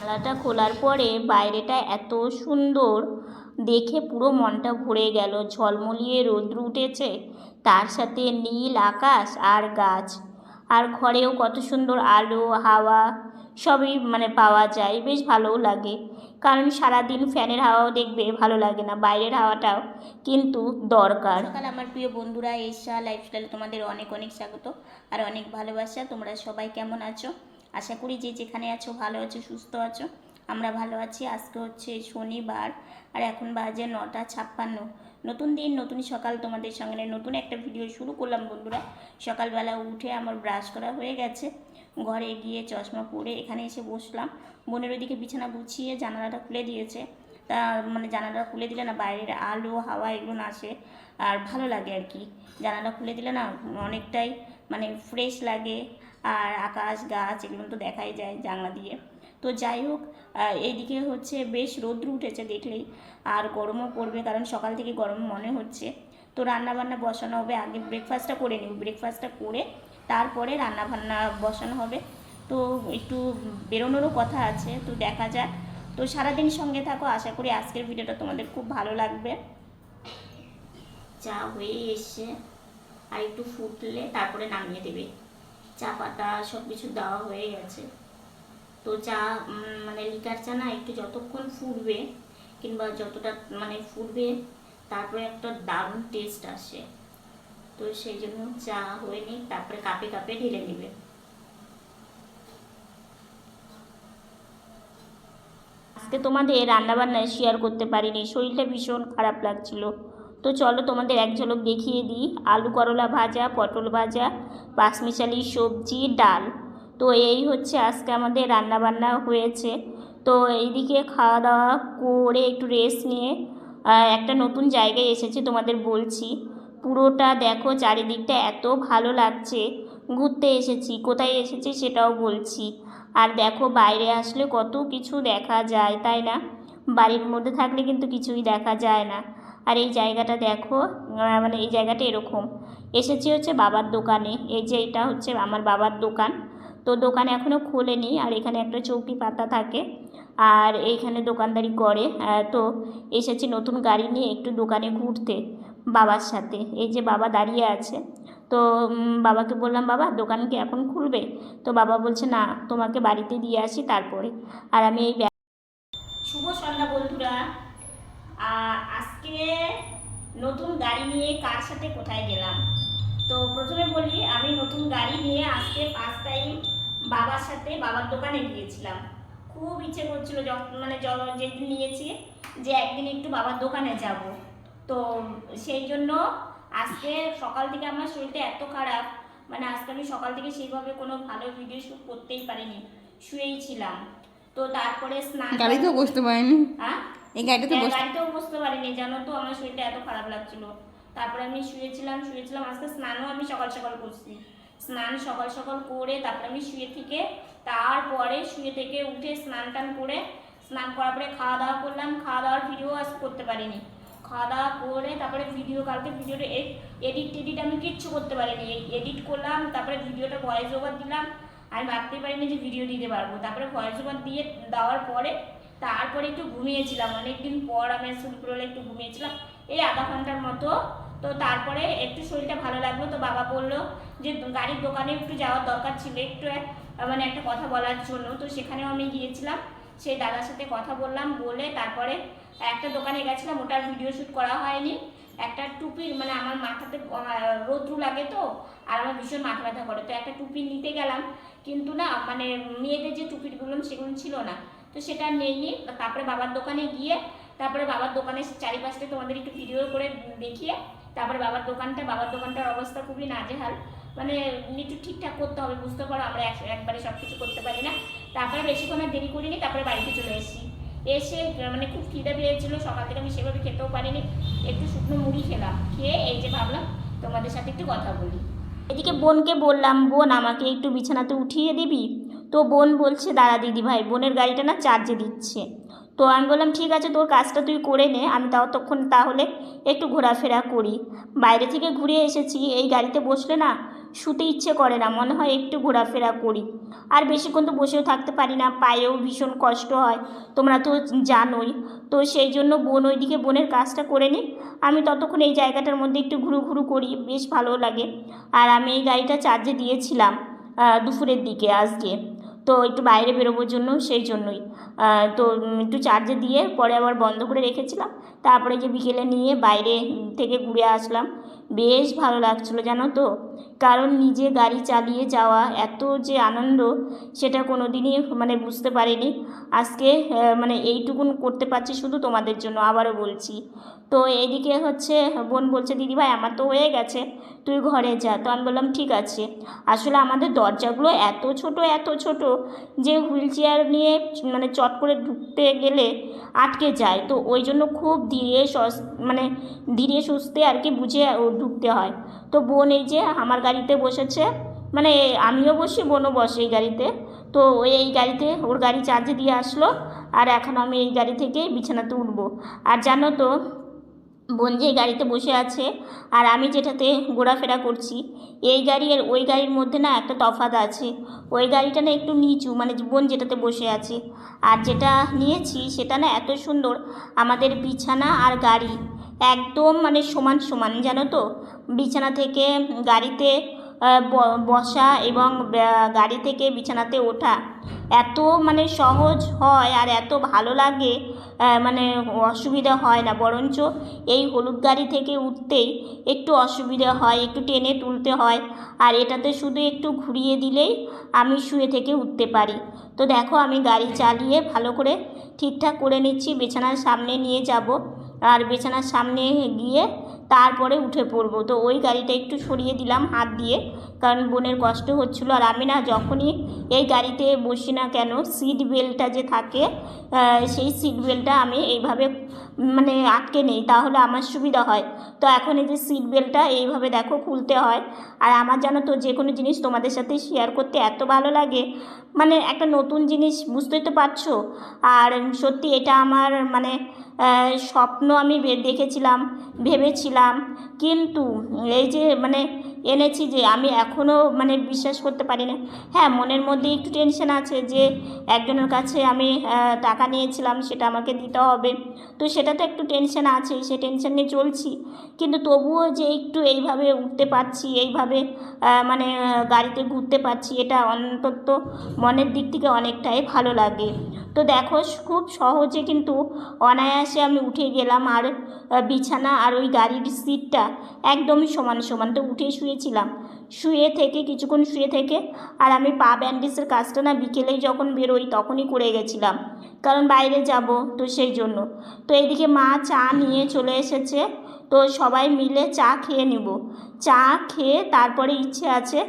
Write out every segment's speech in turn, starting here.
জানালাটা খোলার পরে বাইরেটা এত সুন্দর দেখে পুরো মনটা ভরে গেল। ঝলমলিয়ে রৌদ্র উঠেছে, তার সাথে নীল আকাশ আর গাছ, আর ঘরেও কত সুন্দর আলো হাওয়া সবই পাওয়া যায়। বেশ ভালোও লাগে, কারণ সারাদিন ফ্যানের হাওয়াও দেখবে ভালো লাগে না, বাইরের হাওয়াটাও কিন্তু দরকার। সকাল আমার প্রিয় বন্ধুরা, এশা লাইফস্টাইলে তোমাদের অনেক অনেক স্বাগত আর অনেক ভালোবাসা। তোমরা সবাই কেমন আছো? আশা করি যে যেখানে আছো ভালো আছো, সুস্থ আছো। আমরা ভালো আছি। আজকে হচ্ছে শনিবার আর এখন বাজে 9:56। নতুন দিন নতুন সকাল, তোমাদের সঙ্গে নতুন একটা ভিডিও শুরু করলাম বন্ধুরা। সকালবেলা উঠে আমার ব্রাশ করা হয়ে গেছে, ঘরে গিয়ে চশমা পরে এখানে এসে বসলাম। বোনের ওদিকে বিছানা গুছিয়ে জানালাটা খুলে দিয়েছে। তা জানালাটা খুলে দিলে না বাইরের আলো হাওয়া এগুলো আসে আর ভালো লাগে আর কি। জানালা খুলে দিলে না অনেকটাই ফ্রেশ লাগে, আর আকাশ গাছ এগুলো তো দেখাই যায় জানলা দিয়ে। তো যাই হোক, এইদিকে হচ্ছে বেশ রৌদ্র উঠেছে দেখলেই, আর গরমও পড়বে কারণ সকাল থেকে গরম মনে হচ্ছে। তো রান্নাবান্না বসানো হবে, আগে ব্রেকফাস্টটা করে নিই, ব্রেকফাস্টটা করে তারপরে রান্নাবান্না বসানো হবে। তো একটু বেরোনোরও কথা আছে, তো দেখা যাক। তো সারাদিন সঙ্গে থাকো, আশা করি আজকের ভিডিওটা তোমাদের খুব ভালো লাগবে। চা হয়ে এসছে, আর একটু ফুটলে তারপরে নামিয়ে দেবে। চা পাতা সব কিছু দেওয়া হয়ে গেছে। তো চা লিকার চা না একটু যতক্ষণ ফুটবে কিংবা যতটা ফুটবে তারপরে একটা দারুণ টেস্ট আসে। তো সেই জন্য চা হয়ে নিই, তারপরে কাপে কাপে ঢেলে নেবে। আজকে তোমাদের রান্নাবান্না শেয়ার করতে পারিনি, শরীরটা ভীষণ খারাপ লাগছিল। তো চলো তোমাদের এক ঝলক দেখিয়ে দিই। আলু করলা ভাজা, পটল ভাজা, পাঁচমিশালি সবজি, ডাল। তো এই হচ্ছে আজকে আমাদের রান্নাবান্না হয়েছে। তো এইদিকে খাওয়া দাওয়া করে একটু রেস্ট নিয়ে একটা নতুন জায়গায় এসেছি, তোমাদের বলছি। পুরোটা দেখো, চারিদিকটা এত ভালো লাগছে। ঘুরতে এসেছি, কোথায় এসেছি সেটাও বলছি। আর দেখো বাইরে আসলে কত কিছু দেখা যায়, তাই না? বাড়ির মধ্যে থাকলে কিন্তু কিছুই দেখা যায় না। আর এই জায়গাটা দেখো, এই জায়গাটা এরকম। এসেছি হচ্ছে বাবার দোকানে, এই যে এটা হচ্ছে আমার বাবার দোকান। তো দোকান এখনও খোলেনি, আর এখানে একটা চৌকি পাতা থাকে আর এইখানে দোকানদারি করে। তো এসেছি নতুন গাড়ি নিয়ে একটু দোকানে ঘুরতে বাবার সাথে। এই যে বাবা দাঁড়িয়ে আছে। তো বাবাকে বললাম, বাবা দোকান কি এখন খুলবে? তো বাবা বলছে না, তোমাকে বাড়িতে দিয়ে আসি তারপরে। আর আমি এই শুভ সন্ধ্যা বন্ধুরা। আজকে নতুন গাড়ি নিয়ে কার সাথে কোথায় গেলাম। তো প্রথমে বলি, আমি নতুন গাড়ি নিয়ে আজকে ফার্স্ট টাইম বাবার সাথে বাবার দোকানে গিয়েছিলাম। খুব ইচ্ছে করছিল যেদিন নিয়েছি যে একদিন একটু বাবার দোকানে যাব। তো সেই জন্য আজকে সকাল থেকে আমার শরীরটা এত খারাপ, আজকে আমি সকাল থেকে সেইভাবে কোনো ভালো ভিডিও শ্যুট করতেই পারিনি, শুয়েই ছিলাম। তো তারপরে স্নান, গাড়িতেও বসতে পারিনি। হ্যাঁ, এই গাড়িতেও বসতে পারিনি, জানো তো আমার শরীরটা এত খারাপ লাগছিল। তারপরে আমি শুয়েছিলাম। আজকে স্নানও আমি সকাল সকাল করছি। স্নান সকাল সকাল করে তারপরে আমি শুয়ে থেকে, তারপরে শুয়ে থেকে উঠে স্নান টান করে, স্নান করার পরে খাওয়া দাওয়া করলাম। খাওয়া দাওয়ার ভিডিও আজ করতে পারিনি। খাওয়া দাওয়া করে তারপরে কালকে ভিডিওটা এডিট আমি কিচ্ছু করতে পারিনি। এডিট করলাম, তারপরে ভিডিওটা ভয়েস ওভার দিলাম। আমি ভাবতেই পারিনি যে ভিডিও দিতে পারবো। তারপরে ভয়েস ওভার দিয়ে দেওয়ার পরে তারপরে একটু ঘুমিয়েছিলাম। অনেকদিন পর আমি দুপুরবেলা একটু ঘুমিয়েছিলাম, এই আধা ঘন্টার মতো। তো তারপরে একটু শরীরটা ভালো লাগলো। তো বাবা বললো যে গাড়ির দোকানে একটু যাওয়ার দরকার ছিল, একটু একটা কথা বলার জন্য। তো সেখানেও আমি গিয়েছিলাম, সেই দাদার সাথে কথা বললাম, বলে তারপরে একটা দোকানে গেছিলাম। ওটার ভিডিও শ্যুট করা হয়নি। একটা টুপির আমার মাথাতে রৌদ্র লাগে, তো আর আমার ভীষণ মাথা ব্যথা করে, তো একটা টুপি নিতে গেলাম, কিন্তু না মেয়েদের যে টুপিগুলো সেগুলো ছিল না। তো সেটা নেইনি। তারপরে বাবার দোকানে গিয়ে, তারপরে বাবার দোকানের চারিপাশটা তোমাদের একটু ভিডিও করে দেখিয়ে, তারপরে বাবার দোকানটার অবস্থা খুবই নাজেহাল। একটু ঠিকঠাক করতে হবে, বুঝতে পারো আমরা একবারে সব কিছু করতে পারি না। তারপরে বেশিক্ষণ আর দেরি করিনি, তারপরে বাড়িতে চলে এসেছি। এসে খুব খিদে পেয়েছিল, সকাল থেকে আমি সেভাবে খেতেও পারিনি। একটু শুকনো মুড়ি খেলাম, খেয়ে এই যে ভাবলাম তোমাদের সাথে একটু কথা বলি। এদিকে বোনকে বললাম, বোন আমাকে একটু বিছানাতে উঠিয়ে দিবি? তো বোন বলছে, দাঁড়া দিদি ভাই, বোনের গাড়িটা না চার্জে দিচ্ছে। তো আমি বললাম, ঠিক আছে তোর কাজটা তুই করে নে, আমি তাহলে একটু ঘোরাফেরা করি। বাইরে থেকে ঘুরে এসেছি, এই গাড়িতে বসলে না শুতে ইচ্ছে করে না, মনে হয় একটু ঘোরাফেরা করি। আর বেশিক্ষণ তো বসেও থাকতে পারি না, পায়েও ভীষণ কষ্ট হয়, তোমরা তো জানোই। তো সেই জন্য বোন ওইদিকে বোনের কাজটা করে নিই, আমি ততক্ষণ এই জায়গাটার মধ্যে একটু ঘুরু ঘুরু করি, বেশ ভালো লাগে। আর আমি এই গাড়িটা চার্জে দিয়েছিলাম দুপুরের দিকে আজকে, তো একটু বাইরে বেরোবার জন্য, সেই জন্যই তো একটু চার্জে দিয়ে পরে আবার বন্ধ করে রেখেছিলাম। তারপরে যে বিকেলে নিয়ে বাইরে থেকে ঘুরে আসলাম, বেশ ভালো লাগছিলো জানো তো। কারণ নিজে গাড়ি চালিয়ে যাওয়া এত যে আনন্দ, সেটা কোনো দিনই মানে বুঝতে পারিনি। আজকে মানে এইটুকুন করতে পারছি শুধু তোমাদের জন্য, আবারও বলছি। তো এইদিকে হচ্ছে বোন বলছে দিদিভাই আমার তো হয়ে গেছে, তুই ঘরে যা। তো আমি বললাম ঠিক আছে। আসলে আমাদের দরজাগুলো এত ছোট এত ছোট যে হুইল চেয়ার নিয়ে মানে চট করে ঢুকতে গেলে আটকে যায়, তো ওই জন্য খুব মানে ধীরে সুস্থে আর কি বুঝে ঢুকতে হয়। তো বোন এই যে আমার গাড়িতে বসেছে, মানে আমিও বসি বোনও বসে এই গাড়িতে। তো ওই এই গাড়িতে ওর গাড়ি চার্জে দিয়ে আসলো, আর এখন আমি এই গাড়ি থেকে বিছানাতে উঠবো। আর জানো তো বোন যে গাড়িতে বসে আছে আর আমি যেটাতে ঘোরাফেরা করছি, এই গাড়ি আর ওই গাড়ির মধ্যে না একটা তফাৎ আছে। ওই গাড়িটা না একটু নিচু, মানে বোন যেটাতে বসে আছে, আর যেটা নিয়েছি সেটা না এত সুন্দর। আমাদের বিছানা আর গাড়ি একদম মানে সমান সমান, জানো তো। বিছানা থেকে গাড়িতে বসা এবং গাড়ি থেকে বিছানাতে ওঠা এত মানে সহজ হয় আর এত ভালো লাগে, মানে অসুবিধা হয় না। বরঞ্চ এই হলুদ গাড়ি থেকে উঠতেই একটু অসুবিধা হয়, একটু টেনে তুলতে হয়। আর এটাতে শুধু একটু ঘুরিয়ে দিলেই আমি শুয়ে থেকে উঠতে পারি। তো দেখো আমি গাড়ি চালিয়ে ভালো করে ঠিকঠাক করে নিচ্ছি, বিছানার সামনে নিয়ে যাব, আর বিছানার সামনে গিয়ে তারপরে উঠে পড়বো। তো ওই গাড়িটা একটু সরিয়ে দিলাম হাত দিয়ে, কারণ বোনের কষ্ট হচ্ছিলো। আর আমি না যখনই এই গাড়িতে বসি না কেন, সিট বেল্টটা যে থাকে সেই সিট বেল্টটা আমি এইভাবে মানে আটকে নেই, তাহলে আমার সুবিধা হয়। তো এখন এই যে সিট বেল্টটা এইভাবে দেখো খুলতে হয়। আর আমার জানো তো যে কোনো জিনিস তোমাদের সাথে শেয়ার করতে এত ভালো লাগে, মানে একটা নতুন জিনিস, বুঝতেই তো পারছো। আর সত্যি এটা আমার মানে স্বপ্ন আমি দেখেছিলাম, ভেবেছিলাম, কিন্তু এই যে মানে এনেছি যে আমি এখনও মানে বিশ্বাস করতে পারি না। হ্যাঁ, মনের মধ্যে একটু টেনশন আছে যে একজনের কাছে আমি টাকা নিয়েছিলাম, সেটা আমাকে দিতে হবে। তো সেটা তো একটু টেনশন আছে, সে টেনশন নিয়ে চলছি। কিন্তু তবুও যে একটু এইভাবে উঠতে পারছি, এইভাবে মানে গাড়িতে ঘুরতে পারছি, এটা অন্তত মনের দিক থেকে অনেকটাই ভালো লাগে। তো দেখো খুব সহজে কিন্তু অনায়াসে আমি উঠে গেলাম। আর বিছানা আর ওই গাড়ির সিটটা একদমই সমান সমান। তো উঠে শুয়েছিলাম, শুয়ে থেকে কিছুক্ষণ শুয়ে থেকে আর আমি পা ব্যান্ডেজের কাজটা না বিকেলেই যখন বেরোই তখনই করে গেছিলাম, কারণ বাইরে যাব, তো সেই জন্য। তো এইদিকে মা চা নিয়ে চলে এসেছে, তো সবাই মিলে চা খেয়ে নেব। চা খেয়ে তারপরে ইচ্ছে আছে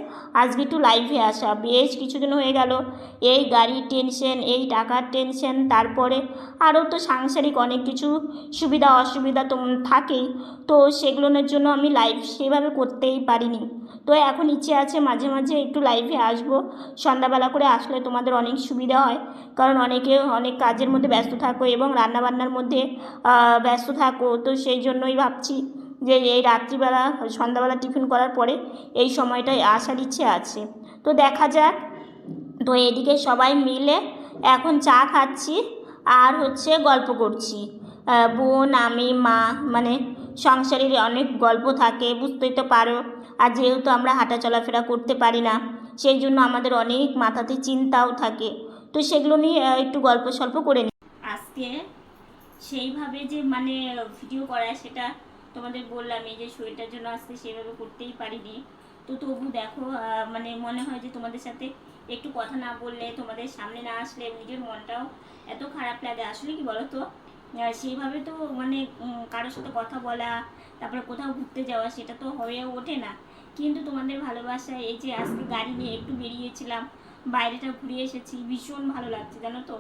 আজকে একটু লাইভে আসা, বেশ কিছুদিন হয়ে গেল এই গাড়ির টেনশন, এই টাকার টেনশন, তারপরে আরও তো সাংসারিক অনেক কিছু সুবিধা অসুবিধা তো থাকেই। তো সেগুলোর জন্য আমি লাইভ সেভাবে করতেই পারিনি। তো এখন ইচ্ছে আছে মাঝে মাঝে একটু লাইভে আসবো, সন্ধ্যাবেলা করে আসলে তোমাদের অনেক সুবিধা হয়, কারণ অনেকে অনেক কাজের মধ্যে ব্যস্ত থাকো এবং রান্নাবান্নার মধ্যে ব্যস্ত থাকো। তো সেই জন্যই ভাবছি যে এই রাত্রিবেলা সন্ধ্যাবেলা টিফিন করার পরে এই সময়টায় আসার ইচ্ছে আছে। তো দেখা যাক। তো এদিকে সবাই মিলে এখন চা খাচ্ছি আর হচ্ছে গল্প করছি, বোন আমি মা, মানে সংসারের অনেক গল্প থাকে, বুঝতেই তো পারো। আর যেহেতু আমরা হাঁটা চলাফেরা করতে পারি না, সেই জন্য আমাদের অনেক মাথাতে চিন্তাও থাকে। তো সেগুলো নিয়ে একটু গল্প সল্প করে নিই আজকে। সেইভাবে যে মানে ভিডিও করা সেটা তোমাদের বললাম, এই যে শরীরটার জন্য আজকে সেভাবে করতেই পারিনি। তো তবু দেখো মানে মনে হয় যে তোমাদের সাথে একটু কথা না বললে, তোমাদের সামনে না আসলে নিজের মনটাও এত খারাপ লাগে। আসলে কি বলো তো, সেইভাবে তো মানে কারোর সাথে কথা বলা, তারপরে কোথাও ঘুরতে যাওয়া, সেটা তো হয়ে ওঠে না। কিন্তু তোমাদের ভালোবাসায় এই যে আজকে গাড়ি নিয়ে একটু বেরিয়েছিলাম, বাইরেটা ঘুরে এসেছি, ভীষণ ভালো লাগছে জানো তো,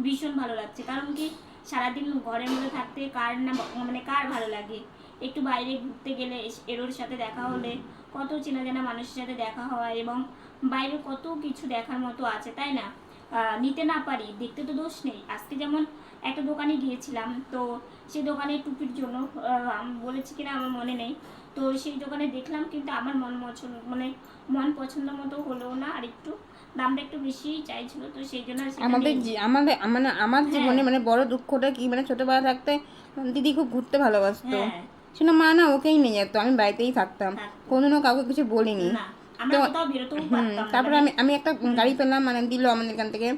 ভীষণ ভালো লাগছে। কারণ কি সারাদিন ঘরের মধ্যে থাকতে কার না মানে কার ভালো লাগে। একটু বাইরে ঘুরতে গেলে এরোর সাথে দেখা হলে, কত চেনা জানা মানুষের সাথে দেখা হয়, এবং বাইরে কত কিছু দেখার মতো আছে, তাই না? নিতে না পারি, দেখতে তো দোষ নেই। আজকে যেমন একটা দোকানে গিয়েছিলাম, তো সেই দোকানে টুপির জন্য আমি বলেছি কিনা আমার মনে নেই, তো তো সেই দোকানে দেখলাম, কিন্তু আমার মন পছন্দ মতো হলো না, আর একটু দামটা একটু বেশিই চাইছিল, তো সেই জন্য আর সেটা আমাদের নেইনি। আমাদের মানে আমার জীবনে হ্যাঁ মানে বড় দুঃখটা কি, মানে ছোটবেলা থাকতে দিদি খুব ঘুরতে ভালোবাসতো, হ্যাঁ শুনে মা না ওকেই নিয়ে যেত, আমি বাড়িতেই থাকতাম, থাকতো কোনোদিনও কাউকে কিছু বলিনি। না, আমরা তো কোথাও বেরোতেও পারতাম না, তারপরে মানে আমি একটা গাড়ি পেলাম, মানে দিল আমাদের এখান থেকে,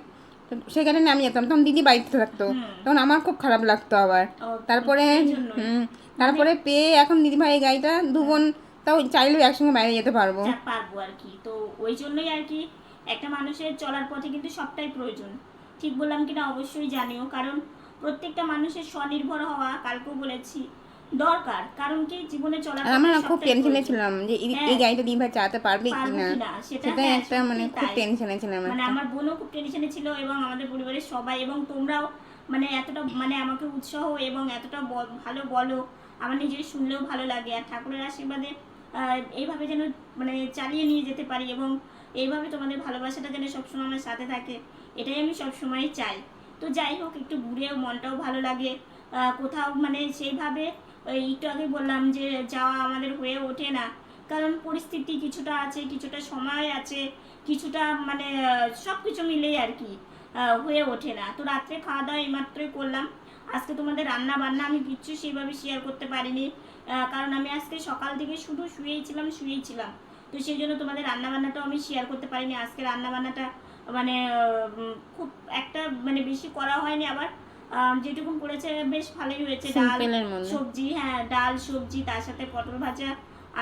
তো সেখানে আমি যেতাম, তখন দিদি বাড়িতে থাকতো, হুম তখন আমার খুব খারাপ লাগতো আবার। ও, তারপরে সেই জন্যই তারপরে পেয়ে এখন দিদি ভাই এই গাড়িটা, দু বোন তাও চাইলেও একসঙ্গে বাইরে যেতে পারবো। পারবো আর কি। তো ওই জন্যই আর কি, একটা মানুষের চলার পথে কিন্তু সবটাই প্রয়োজন। ঠিক বললাম কিনা অবশ্যই জানিও, কারণ প্রত্যেকটা মানুষের স্বনির্ভর হওয়া, কালকেও বলেছি, দরকার। কারণ কি, জীবনে চলার আর পথে আমরা খুব সবটাই টেনশনে প্রয়োজন। ছিলাম যে এই হ্যাঁ গাড়িটা দিদি ভাই চালাতে পারবে পারবো কিনা, কিনা সেটা, সেটাই হ্যাঁ একটা মানে সত্যি খুব তাই। টেনশনে ছিলাম মানে একটা। আমার বোনও খুব টেনশনে ছিল, এবং আমাদের পরিবারের সবাই, এবং তোমরাও মানে এতটা মানে আমাকে উৎসাহ এবং এতটা ভালো বলো, আমার নিজের শুনলেও ভালো লাগে। আর ঠাকুরের আশীর্বাদে এইভাবে যেন মানে চালিয়ে নিয়ে যেতে পারি, এবং এইভাবে তোমাদের ভালোবাসাটা যেন সবসময় আমার সাথে থাকে, এটাই আমি সবসময় চাই। তো যাই হোক, একটু ঘুরেও মনটাও ভালো লাগে। কোথাও মানে সেইভাবে ওই একটু আগে বললাম যে যাওয়া আমাদের হয়ে ওঠে না, কারণ পরিস্থিতি কিছুটা আছে, কিছুটা সময় আছে, কিছুটা মানে সব কিছু মিলেই আর কি হয়ে ওঠে না। তো রাত্রে খাওয়া দাওয়া এইমাত্রই করলাম। আজকে তোমাদের রান্না বান্না আমি কিচ্ছু সেইভাবে শেয়ার করতে পারিনি, কারণ আমি আজকে সকাল থেকে শুধু শুয়েছিলাম। তো সেই জন্য তোমাদের রান্না বান্নাটাও আমি শেয়ার করতে পারিনি। আজকে রান্না বান্নাটা মানে খুব একটা মানে বেশি করা হয়নি, আবার যেটুকু করেছে বেশ ভালোই হয়েছে। ডাল সিম্পলের মধ্যে। সবজি, হ্যাঁ ডাল সবজি, তার সাথে পটল ভাজা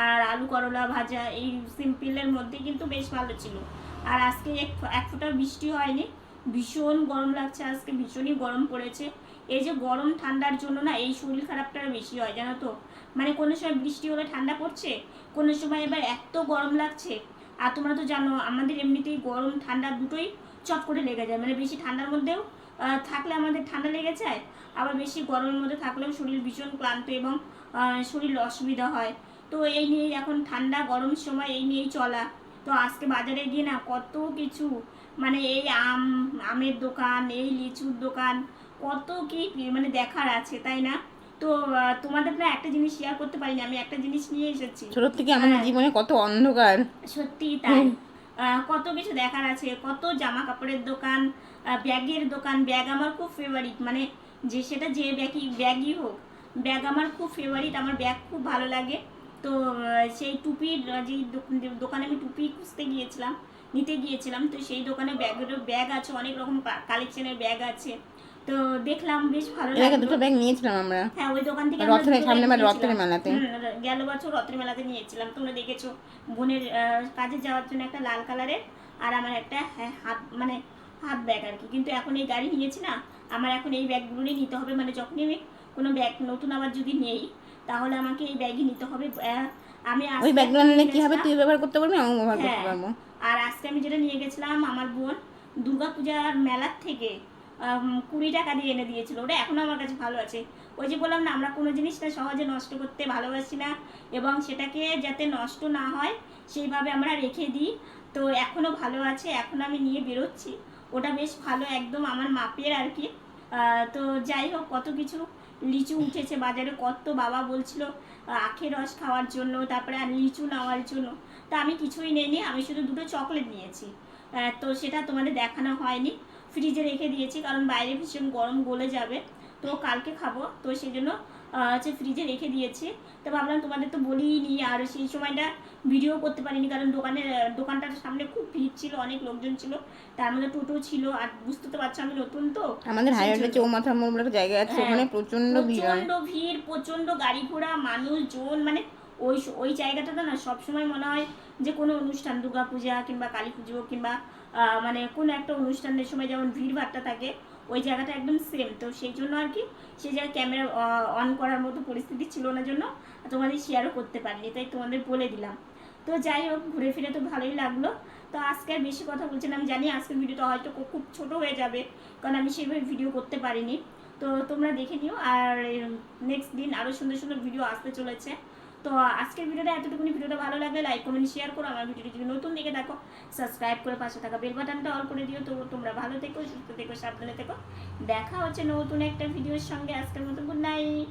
আর আলু করলা ভাজা, এই সিম্পলের মধ্যে কিন্তু বেশ ভালো ছিল। আর আজকে এক ফোঁটা বৃষ্টি হয়নি, ভীষণ গরম লাগছে, আজকে ভীষণই গরম পড়েছে। এই যে গরম ঠান্ডার জন্য না এই শরীর খারাপটা বেশি হয় জানো তো, মানে কোনো সময় বৃষ্টি হলে ঠান্ডা পড়ছে, কোনো সময় এবার এত গরম লাগছে। আর তোমরা তো জানো আমাদের এমনিতেই গরম ঠান্ডা দুটোই চট করে লেগে যায়, মানে বেশি ঠান্ডার মধ্যেও থাকলে আমাদের ঠান্ডা লেগে যায়, আবার বেশি গরমের মধ্যে থাকলেও শরীর ভীষণ ক্লান্ত এবং শরীর অসুবিধা হয়। তো এই নিয়েই এখন ঠান্ডা গরম সময় এই নিয়েই চলা। তো আজকে বাজারে গিয়ে না কত কিছু, মানে এই আমের দোকান, এই লিচুর দোকান, কত কি মানে দেখার আছে, তাই না? তো তোমাদের না একটা জিনিস শেয়ার করতে পারিনি, আমি একটা জিনিস নিয়ে এসেছি। ছোট থেকে আমাদের জীবনে কত অন্ধকার। সত্যি তাই। কত কিছু দেখার আছে, কত জামা কাপড়ের দোকান, ব্যাগের দোকান। ব্যাগ আমার খুব ফেভারিট, মানে যে সেটা যে ব্যাগই হোক, ব্যাগ আমার খুব ফেভারিট, আমার ব্যাগ খুব ভালো লাগে। তো সেই টুপির যে দোকানে আমি টুপি নিতে গিয়েছিলাম, তো সেই দোকানে ব্যাগ আছে, অনেক রকম কালেকশনের ব্যাগ আছে। তো দেখলাম বেশ ভালো এর আগে লাগলো। দুটো ব্যাগ নিয়েছিলাম আমরা, হ্যাঁ ওই দোকান থেকে আমরা রথের দুটো সামনে ব্যাগ রথের নিয়েছিলাম। মেলাতে। গেল বছর রথের মেলাতে নিয়েছিলাম, তোমরা দেখেছো। বোনের কাজে যাওয়ার জন্য একটা লাল কালারের, আর আমার একটা হাত ব্যাগ আর কি। কিন্তু এখন এই গাড়ি নিয়েছি না, আমার এখন এই ব্যাগগুলোই নিতে হবে, মানে যখনই আমি কোনো ব্যাগ নতুন আবার যদি নেই, তাহলে আমাকে এই ব্যাগই নিতে হবে। আমি ওই আজকে ব্যাগগুলো একটা নিলে নিয়ে কি হবে, গেছিলাম। তুই ব্যবহার করতে পারবি, আমি ব্যবহার করতে হ্যাঁ, পারবো। আর আজকে আমি যেটা নিয়ে গেছিলাম, আমার বোন দুর্গাপূজার মেলার থেকে 20 টাকা দিয়ে এনে দিয়েছিল, ওটা এখনো আমার কাছে ভালো আছে। ওই যে বললাম না, আমরা কোনো জিনিসটা সহজে নষ্ট করতে ভালোবাসি না, এবং সেটাকে যাতে নষ্ট না হয় সেইভাবে আমরা রেখে দিই। তো এখনো ভালো আছে, এখন আমি নিয়ে বেরোচ্ছি। ওটা বেশ ভালো, একদম আমার মাপের আর কি। তো যাই হোক, কত কিছু লিচু উঠেছে বাজারে, কত বাবা বলছিল আখের রস খাওয়ার জন্য, তারপরে আর লিচু নেওয়ার জন্য। তা আমি কিছুই নিইনি, আমি শুধু দুটো চকলেট নিয়েছি। তো সেটা তোমাদের দেখানো হয়নি, ফ্রিজে রেখে দিয়েছি, কারণ বাইরে ভীষণ গরম, গলে যাবে, তো কালকে খাবো, তো সেই জন্য হচ্ছে ফ্রিজে রেখে দিয়েছি। তো ভাবলাম তোমাদের তো বলিনি, আর সেই সময়টা ভিডিও করতে পারিনি, কারণ দোকানটার সামনে খুব ভিড় ছিল, অনেক লোকজন ছিল, তার মধ্যে টোটো ছিল, আর বুঝতে তো পারছো আমি নতুন, তো আমাদের সেই হাইওয়েতে জন্য। চৌমাথা মোড় বলে একটা জায়গা আছে, হ্যাঁ, ওখানে প্রচন্ড ভিড় হয়। প্রচন্ড ভিড়, প্রচন্ড গাড়ি ঘোড়া, মানুষজন, মানে ওই জায়গাটাতে না সবসময় মনে হয় যে কোনো অনুষ্ঠান, দুর্গাপূজা কিংবা কালী পুজো কিংবা মানে কোনো একটা অনুষ্ঠানের সময় যেমন ভিড় ভাট্টা থাকে, ওই জায়গাটা একদম সেম। তো সেই জন্য আর কি, সেই জায়গায় ক্যামেরা অন করার মতো পরিস্থিতি ছিল না জন্য তোমাদের শেয়ারও করতে পারিনি, তাই তোমাদের বলে দিলাম। তো যাই হোক, ঘুরে ফিরে তো ভালোই লাগলো। তো আজকে আর বেশি কথা বলছি না, আমি জানি আজকের ভিডিওটা হয়তো খুব ছোট হয়ে যাবে, কারণ আমি সেইভাবে ভিডিও করতে পারিনি। তো তোমরা দেখে নিও, আর নেক্সট দিন আরও সুন্দর সুন্দর ভিডিও আসতে চলেছে। তো আজকের ভিডিওটা এতটুকুনি। ভিডিওটা ভালো লাগলে লাইক কমেন্ট শেয়ার করো, আমার ভিডিওটি যদি নতুন দেখে দেখো সাবস্ক্রাইব করে পাশে থাকা বেল বাটনটা অল করে দিও। তো তোমরা ভালো থেকো, সুস্থ থেকো, সাবধানে থেকো। দেখা হচ্ছে নতুন একটা ভিডিওর সঙ্গে। আজকের মতো গুড নাইট।